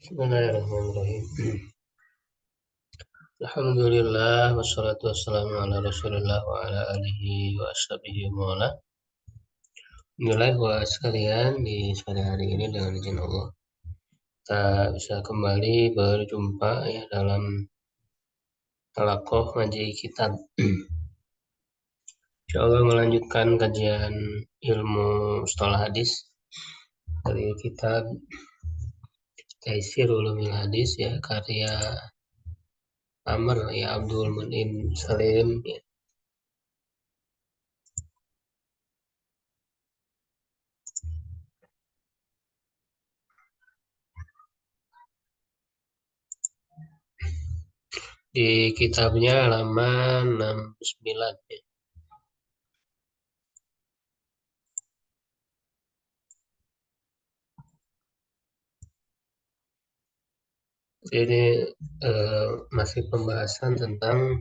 Bismillahirrahmanirrahim. Alhamdulillah wassalatu wassalamu ala Rasulillah wa ala alihi wa ashabihi wa mawala. Inilah wa sekalian di sore hari ini dengan izin Allah kita bisa kembali berjumpa ya dalam talaqqah ngaji kitab. Insyaallah melanjutkan kajian ilmu mustalah hadis dari kitab Taisir Ulumil Hadis ya karya Amr ya Abdul Munim Salim ya. Di kitabnya halaman 69 ya. Ini masih pembahasan tentang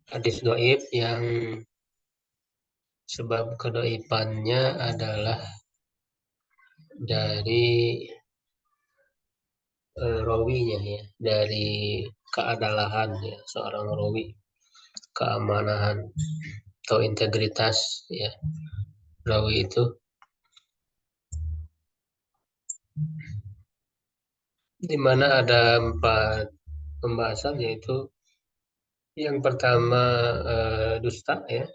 hadis doib yang sebab kedoibannya adalah dari rawinya ya, dari keadalan ya seorang rawi, keamanan atau integritas ya rawi itu. Di mana ada 4 pembahasan, yaitu yang pertama dusta ya,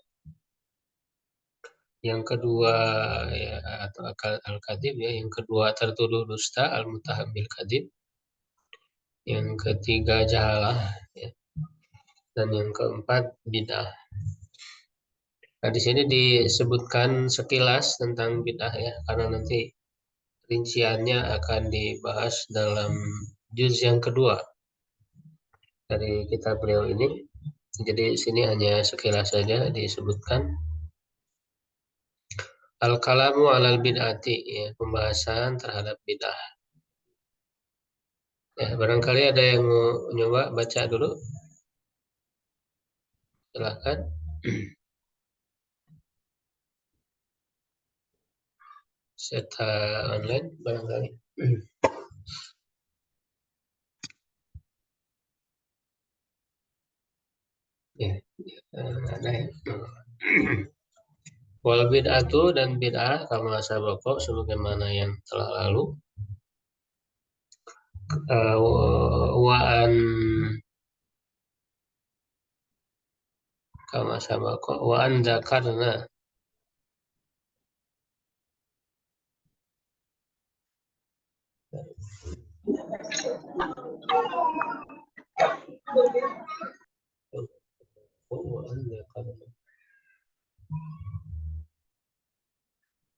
yang kedua ya atau al-kadzib ya, yang kedua tertuduh dusta al-muttaham bil kadzib, yang ketiga jahalah ya, dan yang keempat bid'ah. Nah, di sini disebutkan sekilas tentang bid'ah ya, karena nanti rinciannya akan dibahas dalam juz yang kedua dari kitab beliau ini. Jadi sini hanya sekilas saja disebutkan. Al-kalamu alal bid'ati ya, pembahasan terhadap bid'ah. Ya, barangkali ada yang mau nyoba baca dulu. Silahkan. Serta online barangkali. Ya, ada ya. Wal bid'atu dan bid'ah kama sabaqo sebagaimana yang telah lalu. Wa an kama sabaqo wa an dzakarna wa an dzakarna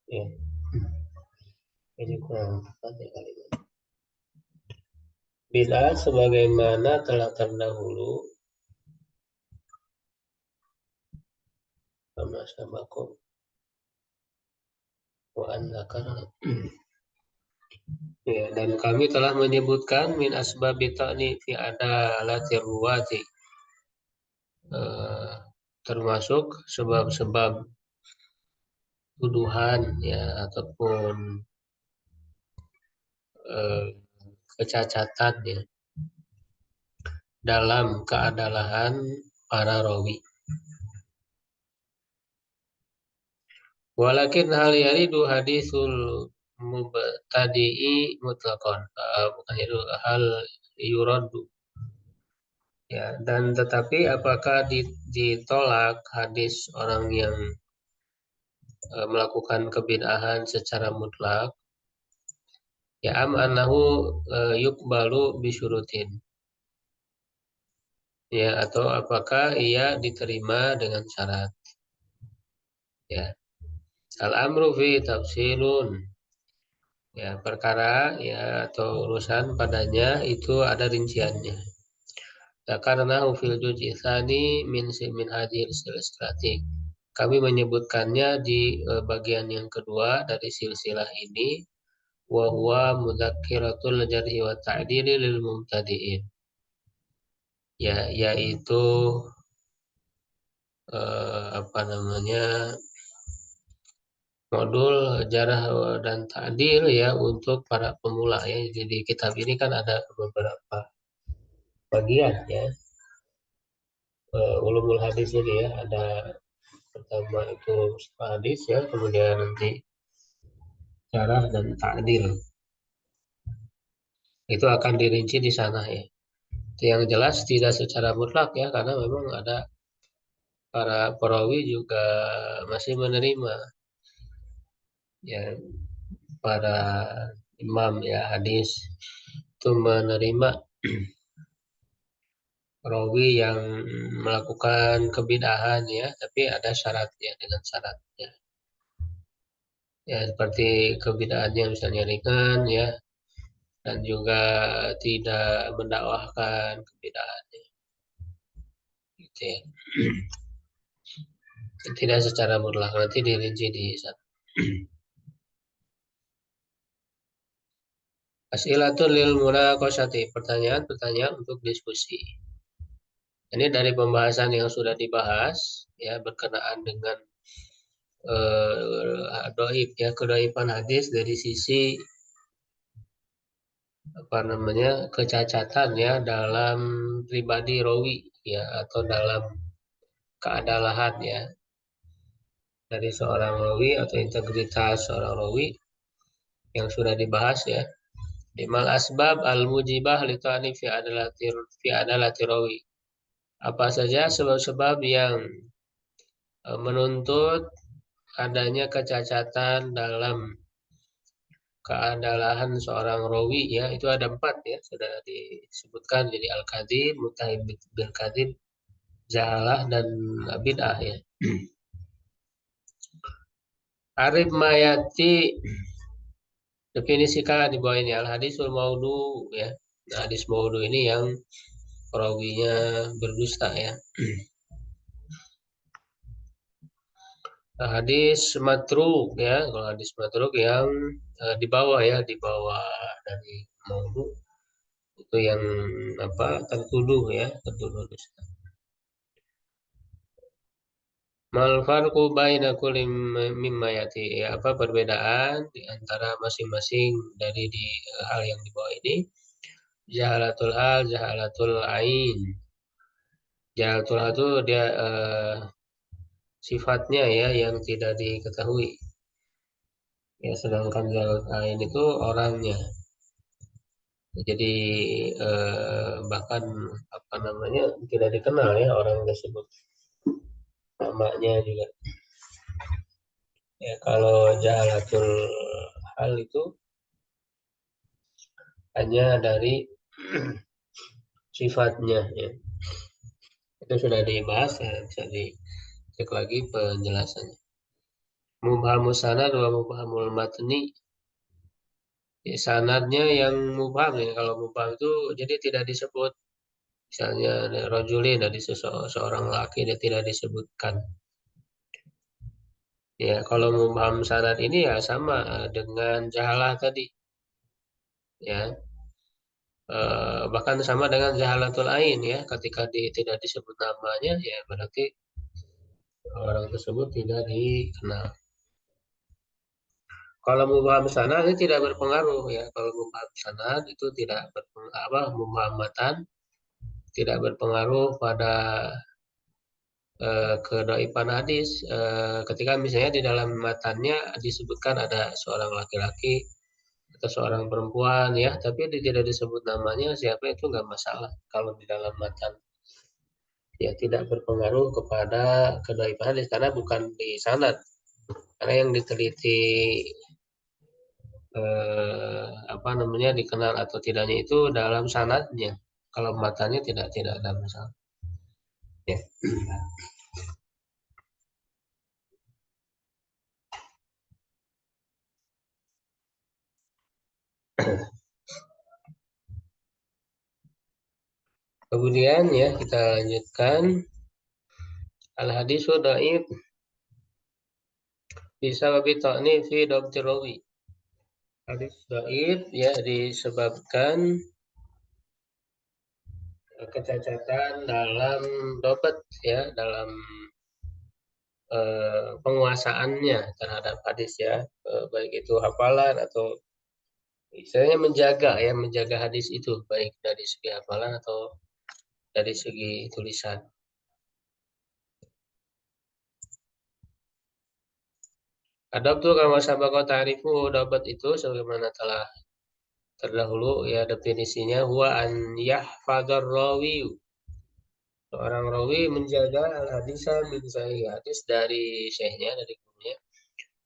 ya. Ini kurang tepat ya kalimat. Bid'ah sebagaimana telah terdahulu kama sabaqo wa an dzakarna. Ya, dan kami telah menyebutkan min asbabi ta'ni fi adalati ruwati, termasuk sebab-sebab tuduhan ya ataupun kecacatan ya dalam keadalan para rawi. Walakin hal yaridu hadisul mubtadi'i mutlaqan, bukan itu hal yuradu ya, dan tetapi apakah ditolak hadis orang yang melakukan kebid'ahan secara mutlak ya, am annahu yuqbalu bisyurutin ya, atau apakah ia diterima dengan syarat ya. Al amru fi tafsilun ya, perkara ya atau urusan padanya itu ada rinciannya ya, karena fil juz'i tsani min hadhil silsilati, kami menyebutkannya di bagian yang kedua dari silsilah ini, wa huwa mudzakkiratul jarhi wa ta'dili lil mubtadi'in ya, yaitu apa namanya, modul jarah dan ta'dil ya untuk para pemula ya. Jadi kitab ini kan ada beberapa bagian ya. Ulumul hadis ini ya, ada pertama itu hadis ya, kemudian nanti jarah dan ta'dil. Itu akan dirinci di sana ya. Yang jelas tidak secara mutlak ya, karena memang ada para perawi juga masih menerima ya, para imam ya hadis itu menerima perawi yang melakukan kebidahan ya, tapi ada syaratnya, dengan syaratnya ya, seperti kebidahannya misalnya ringan ya, dan juga tidak mendakwahkan kebidahannya gitu ya. Tidak secara mutlak, nanti dirinci di sana. As'ilatul lil munaqasyati, pertanyaan-pertanyaan untuk diskusi. Ini dari pembahasan yang sudah dibahas ya, berkenaan dengan doib ya, kedoiban hadis dari sisi apa namanya, kecacatan ya dalam pribadi rawi ya, atau dalam keadalaan ya dari seorang rawi atau integritas seorang rawi yang sudah dibahas ya. Limal asbab al mujibah litani fi adalati rawi. Apa saja sebab-sebab yang menuntut adanya kecacatan dalam keandalan seorang rawi ya, itu ada 4 ya, sudah disebutkan. Jadi al-kadzib, muttaham bil kadzib, jahalah, dan bid'ah ya. Arif mayati, definisikan di bawah ini al hadisul maudu ya. Nah, hadis maudu ini yang perawinya berdusta ya. Nah, hadis matruk ya, kalau hadis matruk yang di bawah ya, di bawah dari maudu, itu yang apa, tertuduh ya, tertuduh dusta. Mal farqu baina kulli mimma yati, ya, apa perbedaan di antara masing-masing dari hal yang di bawah ini? Jahalatul hal, jahalatul ain. Jahalatul hal itu dia sifatnya ya yang tidak diketahui. Ya, sedangkan jahalatul ain itu orangnya. Jadi bahkan apa namanya, tidak dikenal ya orang tersebut, namanya juga. Ya, kalau jahalatul hal itu hanya dari sifatnya ya. Itu sudah dibahas ya, bisa dicek lagi penjelasannya. Mubhamus sanad wa mubhamul matni. Ya, sanadnya yang mubham ya. Kalau mubham itu jadi tidak disebut. Misalnya ada rajulin, dari seorang laki, dia tidak disebutkan. Ya, kalau mubham sanad ini ya sama dengan jahalah tadi. Ya, bahkan sama dengan jahalatul ain ya. Ketika tidak disebut namanya ya berarti orang tersebut tidak dikenal. Kalau mubham sanad itu tidak berpengaruh ya. Kalau mubham sanad itu tidak berpengaruh, apa, mubham matan tidak berpengaruh pada kedhaipan hadis. Ketika misalnya di dalam matannya disebutkan ada seorang laki-laki atau seorang perempuan ya, tapi tidak disebut namanya siapa, itu nggak masalah. Kalau di dalam matan ya tidak berpengaruh kepada kedhaipan hadis karena bukan di sanad. Karena yang diteliti apa namanya, dikenal atau tidaknya itu dalam sanadnya. Kalau matanya tidak ada masalah. Ya. Kemudian ya kita lanjutkan, al hadisu dhaif bisa bagi ta'ni fi dhabti rawi. Hadis dhaif ya disebabkan kecacatan dalam dobat ya, dalam penguasaannya terhadap hadis ya, baik itu hafalan atau istilahnya menjaga hadis itu baik dari segi hafalan atau dari segi tulisan. Adab tuh kalau sabaqah ta'rifu dapat itu sebagaimana telah terdahulu ya definisinya huwa an yahfadzar rawi. Seorang rawi menjaga al-hadisa min sahih hadis dari syekhnya dari gurunya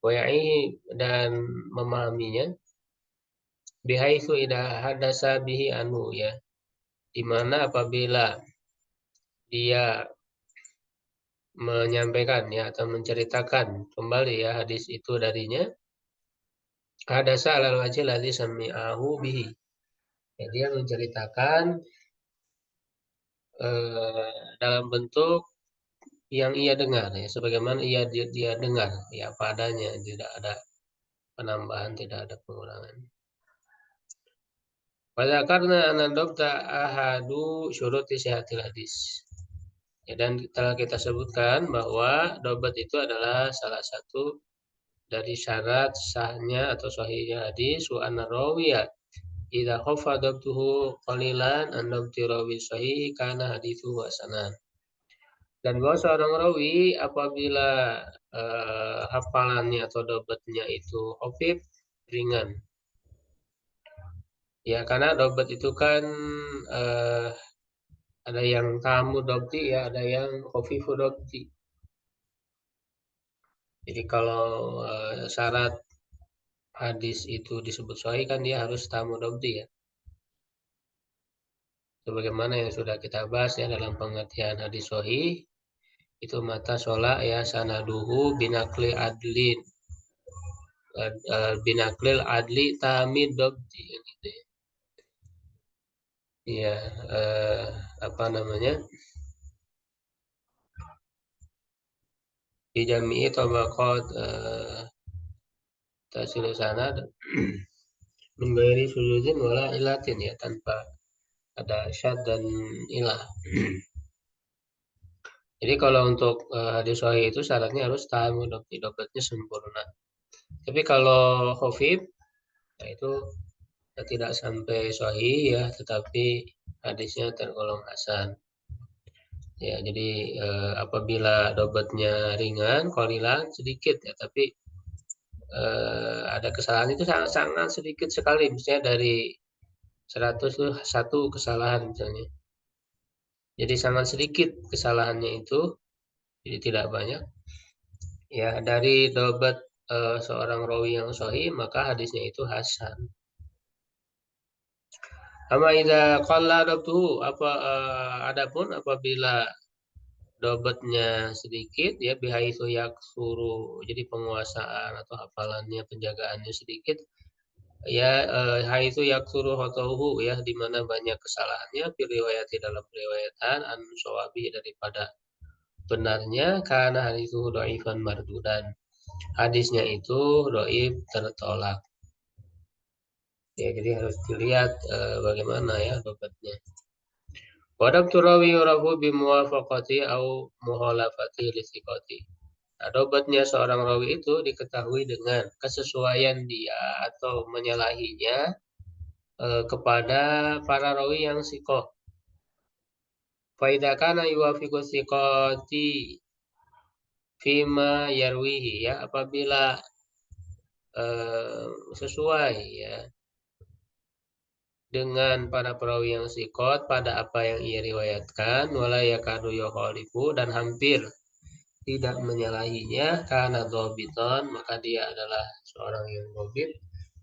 wa dan memahaminya bihaitsu idza hadasa bihi anu ya. Di mana apabila dia menyampaikan ya atau menceritakan kembali ya hadis itu darinya hadasa alal wajhi ladzi sami'ahu bihi. Ya, dia menceritakan dalam bentuk yang ia dengar ya sebagaimana dia dengar ya apa adanya, tidak ada penambahan, tidak ada pengurangan. Pada karena anadokta ahadu syuruti sihatil hadis. Ya, dan telah kita sebutkan bahwa dobat itu adalah salah satu dari syarat sahnya atau sahihnya hadis wa anna rawiya idza khafadatuhu qalilan an dabti rawi sahih kana hadithu hasanan. Dan bahwa seorang rawi apabila hafalannya atau dobatnya itu khafif ringan. Ya karena dobat itu kan eh, ada yang tamu dobti ya, ada yang khafifu dobti. Jadi kalau syarat hadis itu disebut sahih kan dia harus tamu dobti ya. Sebagaimana yang sudah kita bahas ya dalam pengertian hadis sahih itu mata sholat ya sanaduhu binakli adlin binaklil adli tamid dobti gitu ya. Iya, apa namanya? Di jami'i tabaqat tasilu sanad min ghairi sujudin wala ilatin ya tanpa ada syad dan ilah. Jadi kalau untuk hadis sahih itu syaratnya harus tamu dokternya sempurna. Tapi kalau khafif ya itu tidak sampai sahih ya, tetapi hadisnya tergolong hasan. Ya, jadi apabila dobatnya ringan, kolilan sedikit ya, tapi ada kesalahan itu sangat-sangat sedikit sekali, misalnya dari 100 tuh satu kesalahan misalnya. Jadi sangat sedikit kesalahannya itu, jadi tidak banyak. Ya, dari dobat seorang rawi yang sahih, maka hadisnya itu hasan. Amma idza qalla dabtuhu adapun apabila dobatnya sedikit ya bihaitsu yaksuru jadi penguasaan atau hafalannya penjagaannya sedikit ya haitsu yaksuru khotohu ya di mana banyak kesalahannya riwayat dalam riwayatan an sawabi daripada benarnya karena hadis itu dhaifan mardudan hadisnya itu dhaif tertolak ya jadi harus dilihat bagaimana ya dobatnya. Wadab turawi yurahu bimuwafaqati au muhalafati lisikoti. Nah, dobatnya seorang rawi itu diketahui dengan kesesuaian dia atau menyalahinya kepada para rawi yang sikoh. Faida kana yuwafiqu sikoti fima yarwihi ya apabila sesuai ya dengan para perawi yang sikot pada apa yang ia riwayatkan wala yakadu yukhalifu dan hampir tidak menyalahinya karena dhabitan maka dia adalah seorang yang dhabit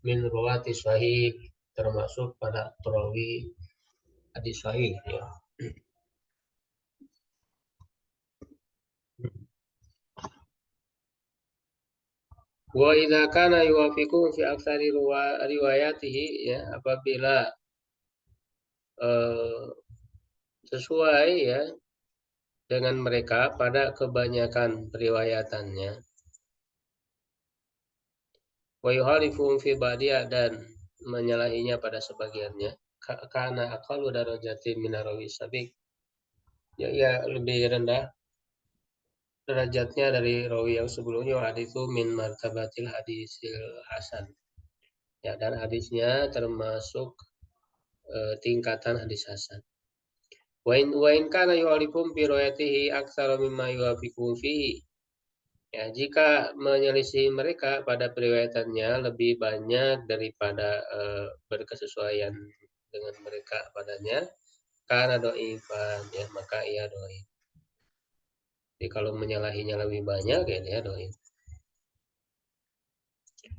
min ruwati sahih termasuk pada perawi hadis sahih ya. Wa idza kana yuwafiqu fi aktsari riwayatihi ya apabila eh, sesuai ya dengan mereka pada kebanyakan periwayatannya wa yuhalifuhum fi ba'diya dan menyalahinya pada sebagiannya karena aqallu darajati min rawi sabiq ya, ya lebih rendah derajatnya dari rawi yang sebelumnya, haditsu min martabatil hadisil hasan. Ya, dan hadisnya termasuk tingkatan hadis hasan. Wa in kana yu'alifum fi riwayatihi aktsara mimma yuwafiqu fihi. Ya, jika menyelisih mereka pada periwayatannya lebih banyak daripada berkesesuaian dengan mereka padanya, karena doifan, ya maka ia doif. Jadi kalau menyalahinya lebih banyak, ya dia doif.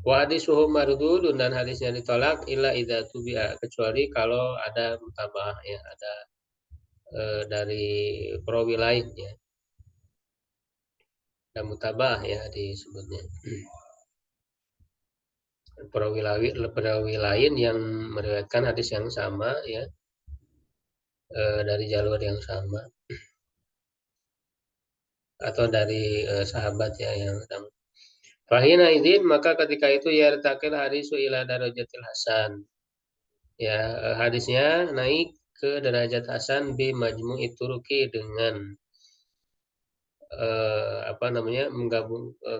Wa hadisuhu mardudun, dan hadisnya ditolak illa idza tubi'a, kecuali kalau ada mutabah, ya ada dari perawi lain, ya. Dan mutabah ya disebutnya. Perawi lain yang meriwayatkan hadis yang sama, ya, dari jalur yang sama atau dari sahabat, ya, yang sama. Fahina idzin, maka ketika itu yartaqil hadisu ila darajatil hasan. Ya, hadisnya naik ke derajat hasan bi majmu'i turuki, dengan apa namanya,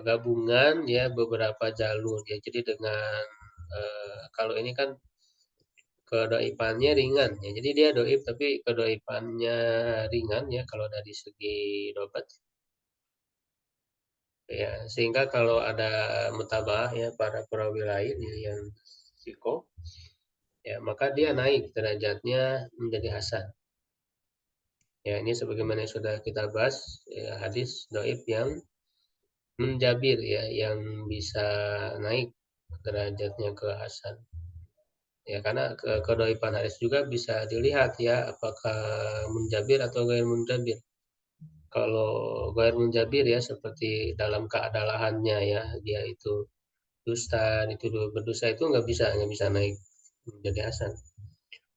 gabungan ya beberapa jalur, ya. Jadi dengan kalau ini kan kedoifannya ringan, ya. Jadi dia doib tapi kedoifannya ringan, ya, kalau dari segi dobat, ya. Sehingga kalau ada mutabah, ya, para perawi lain, ya, yang siko, ya, maka dia naik derajatnya menjadi hasan. Ya, ini sebagaimana sudah kita bahas, ya, hadis doib yang menjabir, ya, yang bisa naik derajatnya ke hasan. Ya, karena kedoifan hadis juga bisa dilihat, ya, apakah munjabir atau gair munjabir. Kalau gair munjabir, ya, seperti dalam keadalahannya, ya, dia itu dusta, dituduh berdosa, itu nggak bisa naik menjadi hasan.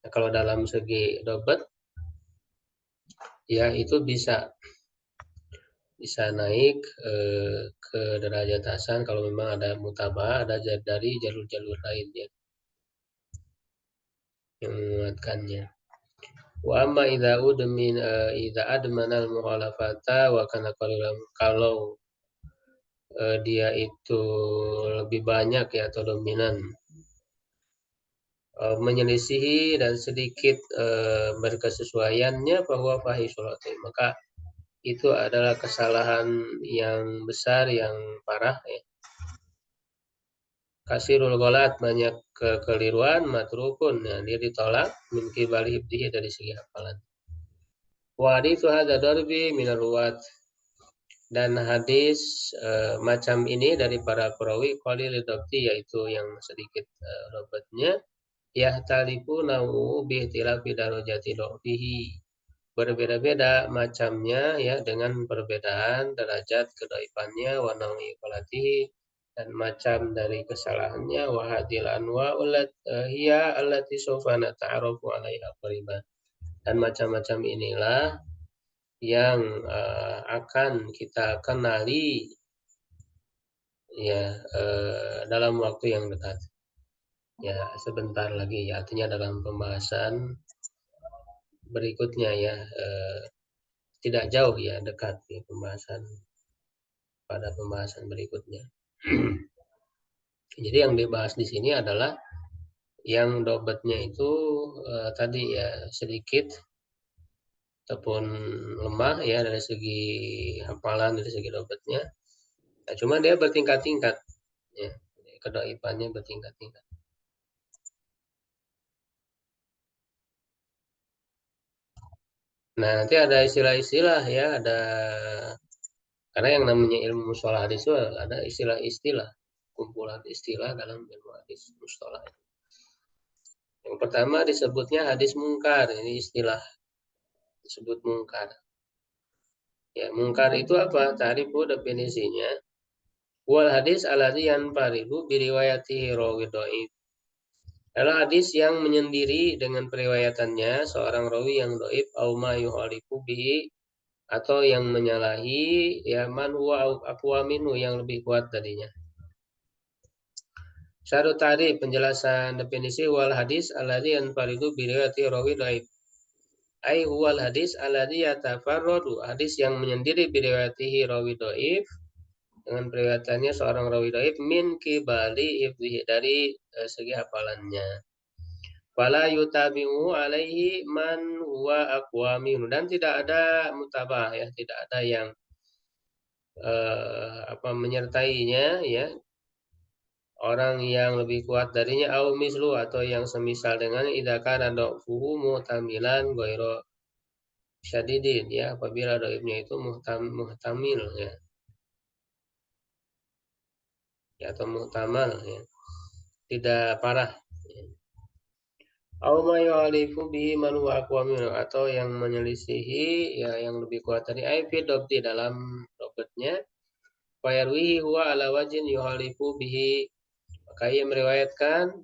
Nah, kalau dalam segi dobat, ya, itu bisa naik ke derajat hasan kalau memang ada mutabah, ada dari jalur-jalur lain, ya, yang menguatkannya. Wa amma idza admana al-mukhalafata wa kana qalilan, kalau dia itu lebih banyak, ya, atau dominan menyelisihi dan sedikit berkesesuaiannya, bahwa fahisyul, maka itu adalah kesalahan yang besar, yang parah, ya. Kasirul ghalat, banyak kekeliruan, matrukun, ya, dia ditolak min qibali hifdzihi, dari segi hafalan. Wa haditsu hadza darbi min ruwat, dan hadis macam ini dari para perawi qalil dhabti, yaitu yang sedikit dobatnya, yahtalifu nawu bi ihtilafi darajati dhaifihi, berbeda-beda macamnya, ya, dengan perbedaan derajat kedaifannya, wa nawi qalatihi, dan macam dari kesalahannya, wa hadil anwa'ul hiya allati sawfa nata'arafu 'alaiha qariban, dan macam-macam inilah yang akan kita kenali, ya, dalam waktu yang dekat, ya, sebentar lagi, ya, artinya dalam pembahasan berikutnya, ya, tidak jauh, ya, dekat, ya, pada pembahasan berikutnya. Jadi yang dibahas di sini adalah yang dobatnya itu tadi, ya, sedikit ataupun lemah, ya, dari segi hafalan, dari segi dobatnya. Nah, cuma dia bertingkat-tingkat, ya, kedaifannya bertingkat-tingkat. Nah, nanti ada istilah-istilah, ya, karena yang namanya ilmu mustalah hadis itu ada istilah-istilah, kumpulan istilah dalam ilmu hadis mustalah. Yang pertama disebutnya hadis mungkar, ini istilah disebut mungkar. Ya, mungkar itu apa? Ta'rifu, definisinya. Wal hadis alladzi yanfaridu bi riwayatihi rawi dhaif. Adalah hadis yang menyendiri dengan periwayatannya seorang rawi yang dhaif, au ma yuhalifu bihi, atau yang menyalahi, ya, man huwa aqwa minhu, yang lebih kuat darinya. Syarut tadi penjelasan definisi wal hadis alladzi yanfaridu bi riwayatihi rawi dhaif. Ai huwal hadis alladzi yatafarradu, hadis yang menyendiri biriwayatihi rawi dhaif, dengan periwayatannya seorang rawi dhaif min kibali hifdzihi, dari segi hafalannya. Wala yutabi'u alaihi man huwa aqwa minhu, dan tidak ada mutabah ya, tidak ada yang menyertainya ya, orang yang lebih kuat darinya, au mislu, atau yang semisal dengan idza kana dha'fuhu muhtamilan ghairu syadidin ya, apabila dhaifnya itu muhtamil ya, atau muhtamal ya, tidak parah ya. Au ma yu'alifu bihi man huwa aqwa minhu, atau yang menyelisihi ya yang lebih kuat dari fi dobti, dalam dobetnya, fayarwihi huwa ala wajin yuhalifu bihi, maka ia meriwayatkan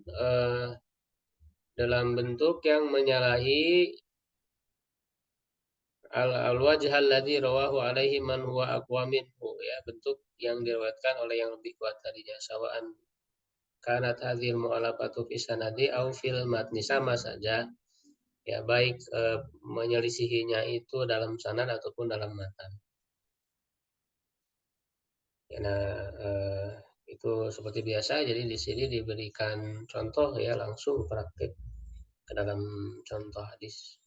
dalam bentuk yang menyalahi al-wajh alladzi rawahu alaihi man huwa aqwa minhu ya, bentuk yang diriwayatkan oleh yang lebih kuat darinya, sawaan kanat hadhil mu'alafatu fi sanadi au fil matni, sama saja ya, baik menyelisihinya itu dalam sanad ataupun dalam matan ya. Nah, itu seperti biasa, jadi di sini diberikan contoh ya, langsung praktik ke dalam contoh hadis.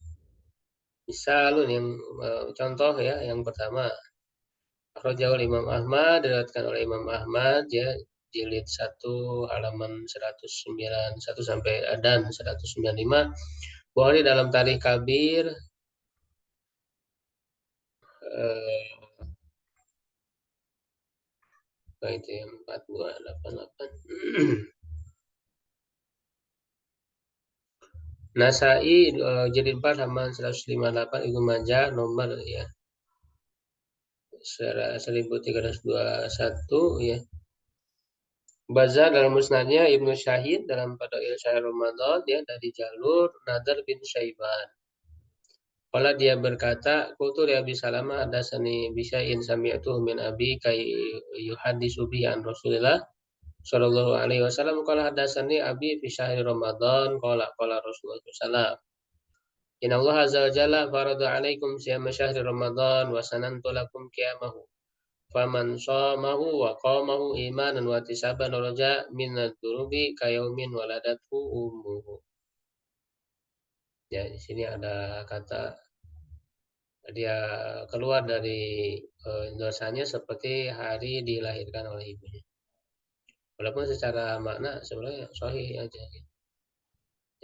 Misalun yang contoh ya, yang pertama, Akhrajahul Imam Ahmad, diriwayatkan oleh Imam Ahmad ya, jilid 1 halaman 191 sampai dan 195, bahwa di dalam Tarikh Kabir itu yang 4288 Nasai jilid 4 halaman 158, Ibnu Majah nomor ya 1321 ya. Bazar dalam musnadnya, Ibnu Syahid dalam Fadail Syahr Ramadan ya, dari jalur Nadar bin Syaiban. Qala, dia berkata, qultu li Abi Salamah hadatsani bisyai'in sami'tu min abi kai yuhaddisu bi an Rasulillah sallallahu alaihi wasallam, qala hadatsani abi fi syahri Ramadan, qala Rasulullah sallallahu alaihi wasallam, inna Allah azza wa jalla farada alaikum siyama syahri Ramadan wa sanantu lakum qiyamahu, faman shamahu wa qamahu imanan wa tisaban raja minad durubi kayaumin waladathu ummuhu. Ya, di sini ada kata dia keluar dari dosanya seperti hari dilahirkan oleh ibunya. Walaupun secara makna sebenarnya sahih aja,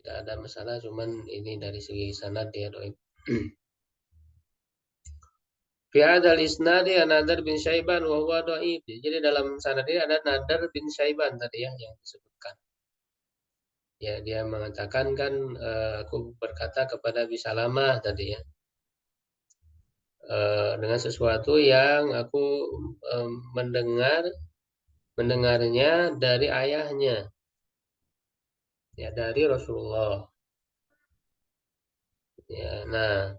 tidak ada masalah, cuman ini dari segi sanad dia dhaif. Fi hadzal isnadi Nadar bin Syaiban wa huwa dhaif. Jadi dalam sanad ini ada Nadar bin Syaiban tadi ya yang disebutkan. Ya, dia mengatakan kan aku berkata kepada Abi Salamah tadi ya, dengan sesuatu yang aku mendengarnya dari ayahnya ya, dari Rasulullah ya. Nah,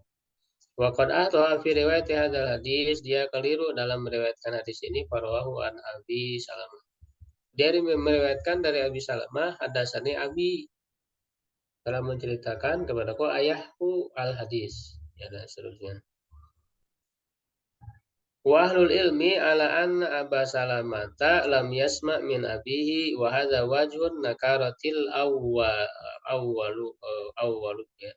waqad ahta fi riwayat hadzal hadis, dia keliru dalam meriwayatkan hadis ini, farwahu an Abi Salamah, dia meriwayatkan dari Abi Salamah, hadasani Abi, telah menceritakan kepadaku ayahku al hadis ya, dan seterusnya. Wahlul ilmi ala anna Aba Salamata lam yasma' min abihi wa hadza wajhun nakaratil awwalu ya.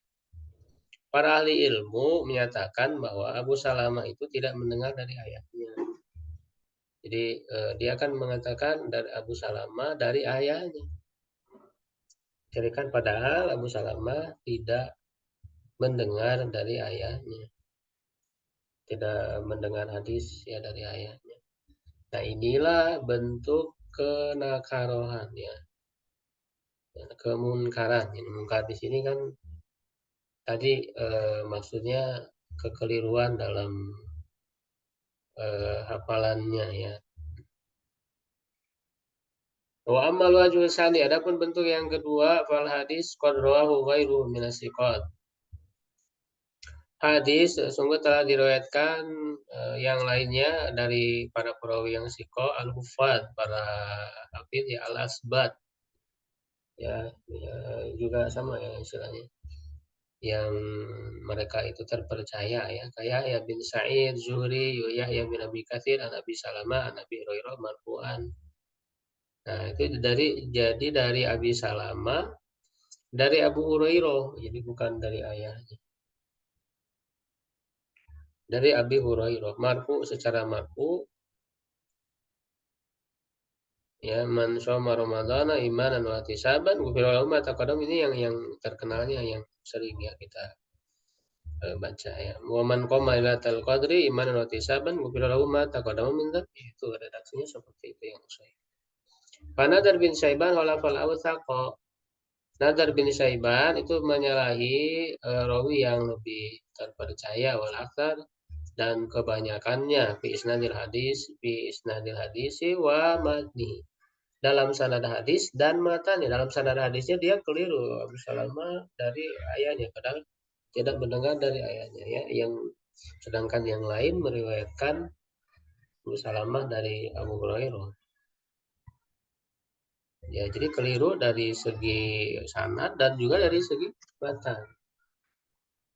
Para ahli ilmu menyatakan bahwa Abu Salamah itu tidak mendengar dari ayahnya. Jadi dia akan mengatakan dari Abu Salamah dari ayahnya. Jadi kan padahal Abu Salamah tidak mendengar dari ayahnya, tidak mendengar hadis ya dari ayahnya. Nah, inilah bentuk kenakarohan ya, kemunkaran. Ini mungkar di sini kan tadi maksudnya kekeliruan dalam hafalannya ya. Wa ammal wajhu tsani, adapun bentuk yang kedua, fal hadis qad rawahu ghairuhu minasiqat. Hadis sungguh telah diriwayatkan yang lainnya dari para perawi yang siqo, al-huffaz, para hafid ya, al-asbat ya, ya, juga sama ya istilahnya. yang mereka itu terpercaya ya, kayak Yahya bin Sa'id, Zuhri, Yahya bin Abi Katsir, an Abi Salamah, an Abi Hurairah marfu'an. Nah, itu dari Abi Salamah, dari Abu Hurairah, jadi bukan dari ayahnya. Dari Abi Hurairah, marfu secara marfu, ya man shoma ramadhana imanan wa ihtisaban ghufira lahu ma taqaddama, ini yang terkenalnya yang sering ya kita baca ya. Wa man qama lailatal qadri imanan wa ihtisaban ghufira lahu ma taqaddama min dzambi, itu redaksinya seperti itu yang sahih. Fanadar bin Saiban khalafal awthaqa. Nadar bin Saiban itu menyalahi rawi yang lebih terpercaya wal aktsar, dan kebanyakannya fi isnadil hadisi wa matni, dalam sanad hadis dan matanya. Dalam sanad hadisnya dia keliru, Abu Salamah dari ayahnya, padahal tidak mendengar dari ayahnya ya. Yang sedangkan yang lain meriwayatkan Abu Salamah dari Abu Hurairah. Ya, jadi keliru dari segi sanad dan juga dari segi matan.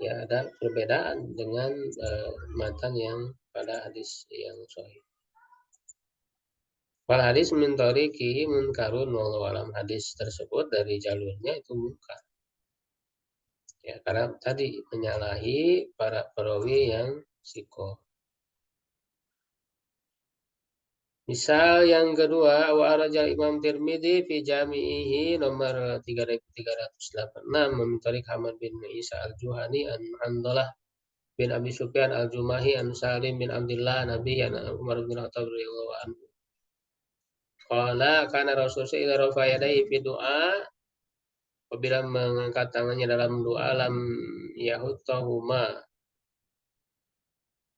Ya, ada perbedaan dengan matan yang pada hadis yang sahih. Wal hadis min tariqihi munkarun wallahu alam, hadis tersebut dari jalurnya itu munkar. Ya, karena tadi menyalahi para perawi yang siko. Misal yang kedua, wa arajal Imam Tirmidzi fi Jami'ihi nomor 3386 memtarik Hamad bin Isa al-Juhani an Handalah bin Abi Sufyan al-Jumahi an Salim bin Abdullah Nabi an Umar bin Khattab radhiyallahu anhu. Qala kana Rasul sallallahu rafa yadayhi fi doa, apabila mengangkat tangannya dalam doa, lam yahuttahuma,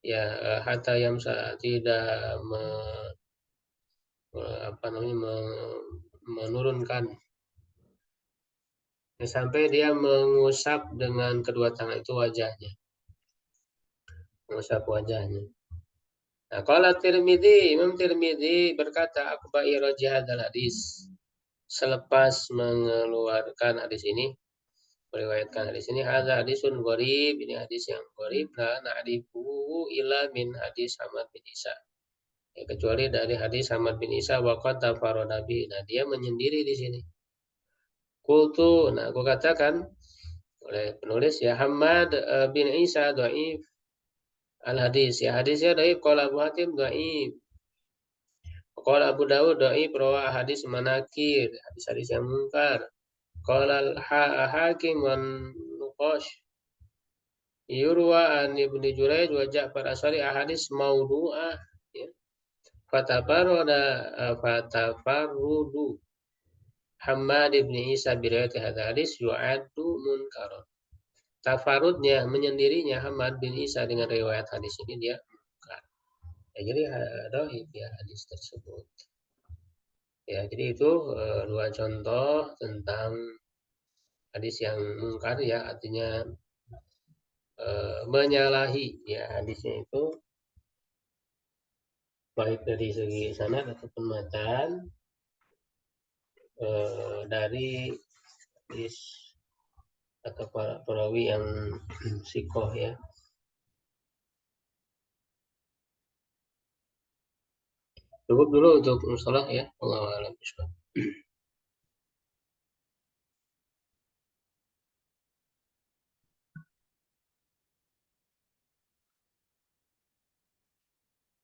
ya hatta yamsa, tidak apa namanya, menurunkan ya, sampai dia mengusap dengan kedua tangan itu wajahnya, mengusap wajahnya. Nah, qala Tirmidzi, Imam Tirmidzi berkata, akbai rajih hadzal hadis, selepas mengeluarkan hadis ini, meriwayatkan hadis ini, hadza hadisun gharib, ini hadis yang gharib, la na'rifu illa min hadis Hamad bin Isa, ya, kecuali dari hadis Hamad bin Isa wa qad tafarrada bi. Nah, dia menyendiri di sini. Qultu, nah aku katakan oleh penulis ya, Hamad bin Isa dhaif al hadis, ya hadisnya dhaif. Qala Abu Hatim dhaif. Qala Abu Dawud dhaif rawa hadis manakir, hadis-hadis yang mungkar. Qala al-Hakim wan Nuqash yurwa an Ibnu Jurayj wa Ja'far Asari ahadis maudhu'ah, ya. Fatafarrudu Hamad bin Isa biriwayat hadis yu'addu munkaron. Tafarudnya, menyendirinya Hamad bin Isa dengan riwayat hadis ini dia mungkar. Ya, jadi dhaif ya hadis tersebut. Ya, jadi itu dua contoh tentang hadis yang mungkar ya, artinya menyalahi ya hadisnya itu, baik dari segi sanad ataupun matan, dari hadis atau para perawi yang sikoh ya. Cukup dulu untuk mustalah ya. Allahu a'lam bishawab.